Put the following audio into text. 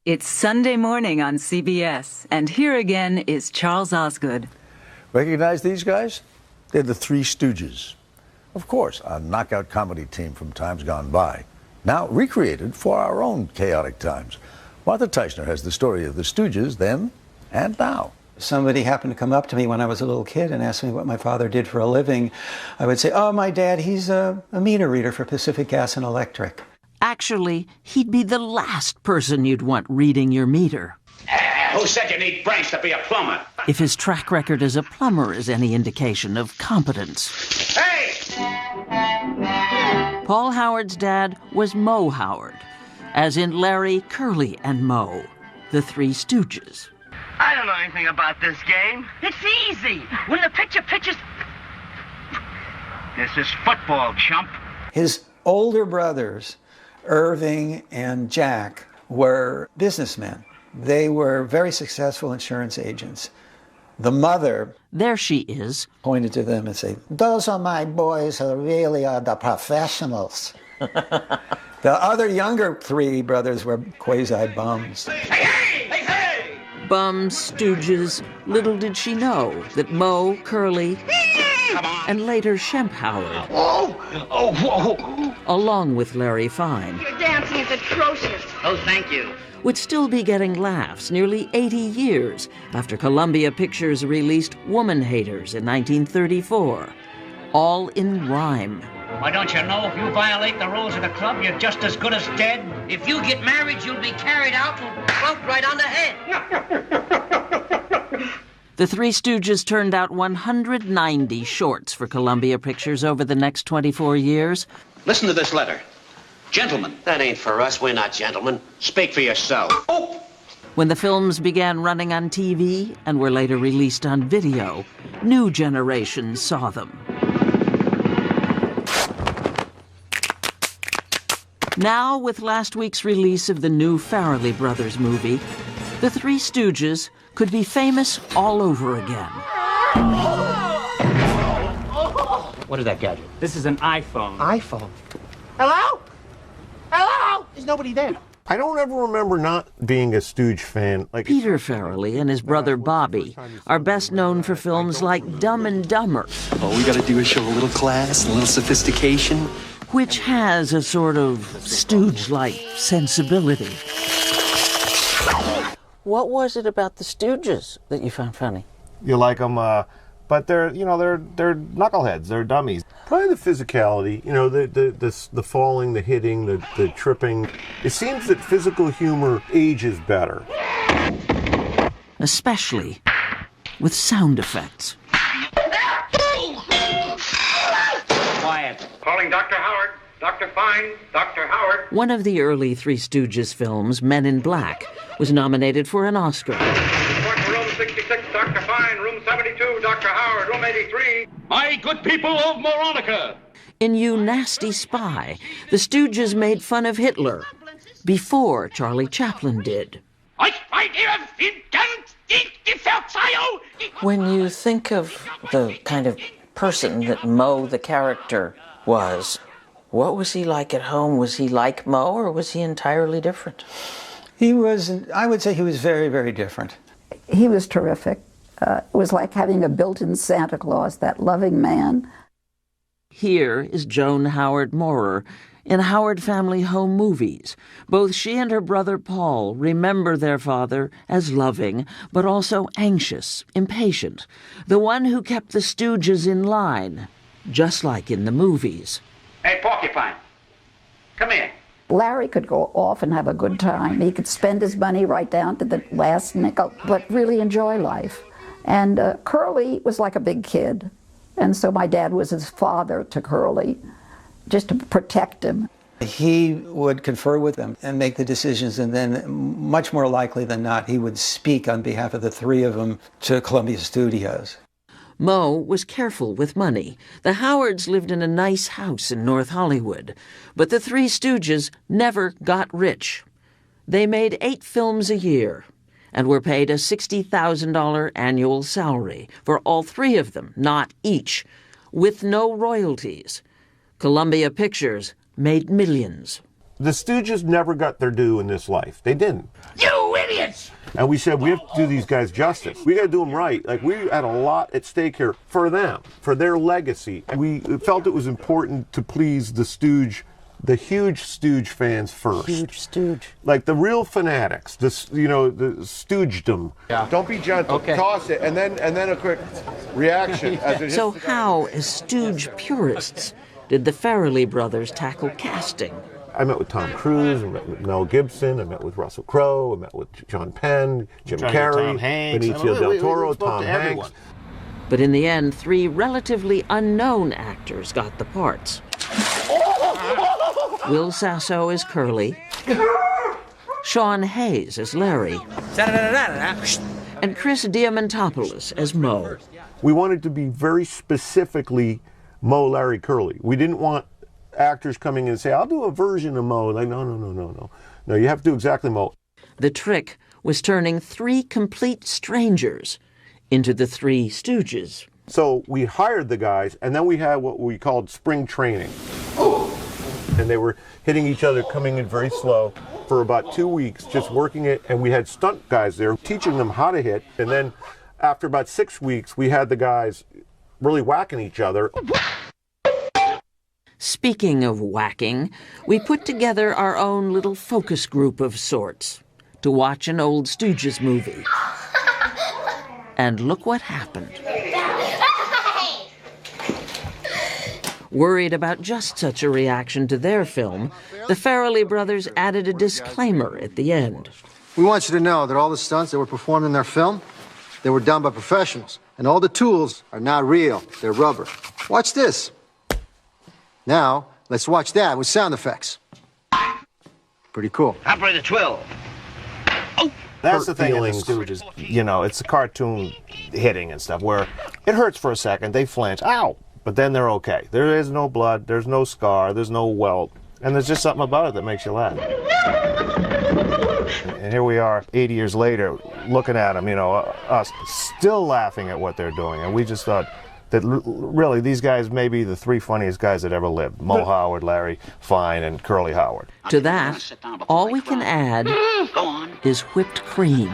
It's Sunday morning on CBS, and here again is Charles Osgood. Recognize these guys? They're the Three Stooges. Of course, a knockout comedy team from times gone by, now recreated for our own chaotic times. Martha Teichner has the story of the Stooges then and now. Somebody happened to come up to me when I was a little kid and ask me what my father did for a living. I would say, oh, my dad, he's a meter reader for Pacific Gas and Electric. Actually, he'd be the last person you'd want reading your meter. Who said you need brains to be a plumber? If his track record as a plumber is any indication of competence. Hey! Paul Howard's dad was Moe Howard, as in Larry, Curly, and Moe, the Three Stooges. I don't know anything about this game. It's easy. When the pitcher pitches... This is football, chump. His older brothers, Irving and Jack, were businessmen. They were very successful insurance agents. The mother... There she is. ...pointed to them and said, those are my boys who really are the professionals. The other younger three brothers were quasi-bums. Hey, hey! Hey, hey! Bums, stooges. Little did she know that Moe, Curly, and later Shemp Howard, along with Larry Fine, Your dancing is atrocious. Oh, thank you. would still be getting laughs nearly 80 years after Columbia Pictures released Woman Haters in 1934, all in rhyme. Why, don't you know if you violate the rules of the club, you're just as good as dead? If you get married, you'll be carried out and bumped right on the head. The Three Stooges turned out 190 shorts for Columbia Pictures over the next 24 years. Listen to this letter. Gentlemen. That ain't for us. We're not gentlemen. Speak for yourself. Oh! When the films began running on TV and were later released on video, new generations saw them. Now, with last week's release of the new Farrelly Brothers movie, the Three Stooges could be famous all over again. What is that gadget? This is an iPhone. iPhone. Hello? Hello? There's nobody there. I don't ever remember not being a Stooge fan. Peter Farrelly and his brother Bobby are best known for films like Dumb and Dumber. All we gotta do is show a little class, a little sophistication. Which has a sort of Stooge-like sensibility. What was it about the Stooges that you found funny? You like them, but they're knuckleheads. They're dummies. Probably the physicality. The falling, the hitting, the tripping. It seems that physical humor ages better. Especially with sound effects. Quiet. Calling Dr. Howard. Dr. Fine. Dr. Howard. One of the early Three Stooges films, Men in Black, was nominated for an Oscar. Report to room 66, Dr. Fine. Room 72, Dr. Howard. Room 83. My good people of Moronica. In You Nasty Spy, the Stooges made fun of Hitler before Charlie Chaplin did. When you think of the kind of person that Moe, the character, was, what was he like at home? Was he like Moe, or was he entirely different? He was, I would say he was very, very different. He was terrific. It was like having a built-in Santa Claus, that loving man. Here is Joan Howard Moorer in Howard Family Home Movies. Both she and her brother Paul remember their father as loving, but also anxious, impatient, the one who kept the Stooges in line, just like in the movies. Hey, Porcupine. Come here. Larry could go off and have a good time. He could spend his money right down to the last nickel, but really enjoy life. And Curly was like a big kid. And so my dad was his father to Curly, just to protect him. He would confer with them and make the decisions, and then much more likely than not, he would speak on behalf of the three of them to Columbia Studios. Moe was careful with money. The Howards lived in a nice house in North Hollywood, but the Three Stooges never got rich. They made 8 films a year and were paid a $60,000 annual salary for all 3 of them, not each, with no royalties. Columbia Pictures made millions. The Stooges never got their due in this life. They didn't. You idiots! And we said, we have to do these guys justice. We got to do them right. Like, we had a lot at stake here for them, for their legacy. We felt it was important to please the Stooge, the huge Stooge fans first. Huge Stooge. Like the real fanatics, the Stoogedom. Yeah. Don't be gentle. Okay. Toss it, and then a quick reaction as it hits So the guy. how, as Stooge purists, did the Farrelly brothers tackle casting? I met with Tom Cruise, I met with Mel Gibson, I met with Russell Crowe, I met with Sean Penn, Jim Carrey, Benicio del Toro, Tom Hanks. But in the end, 3 relatively unknown actors got the parts. Will Sasso as Curly, Sean Hayes as Larry, and Chris Diamantopoulos as Moe. We wanted to be very specifically Moe, Larry, Curly. We didn't want actors coming in and say, I'll do a version of Moe. Like, no. No, you have to do exactly Moe. The trick was turning 3 complete strangers into the Three Stooges. So we hired the guys, and then we had what we called spring training. And they were hitting each other, coming in very slow for about 2 weeks, just working it. And we had stunt guys there teaching them how to hit. And then after about 6 weeks, we had the guys really whacking each other. Speaking of whacking, we put together our own little focus group of sorts to watch an old Stooges movie. And look what happened. Worried about just such a reaction to their film, the Farrelly brothers added a disclaimer at the end. We want you to know that all the stunts that were performed in their film, they were done by professionals. And all the tools are not real, they're rubber. Watch this. Now, let's watch that with sound effects. Pretty cool. Operator 12. That's the thing in the Stooges. You know, it's a cartoon hitting and stuff where it hurts for a second, they flinch, ow! But then they're okay. There is no blood, there's no scar, there's no welt, and there's just something about it that makes you laugh. And here we are, 80 years later, looking at them, you know, us still laughing at what they're doing, and we just thought that really these guys may be the 3 funniest guys that ever lived. Moe Howard, Larry Fine, and Curly Howard. To that, all we can add is whipped cream.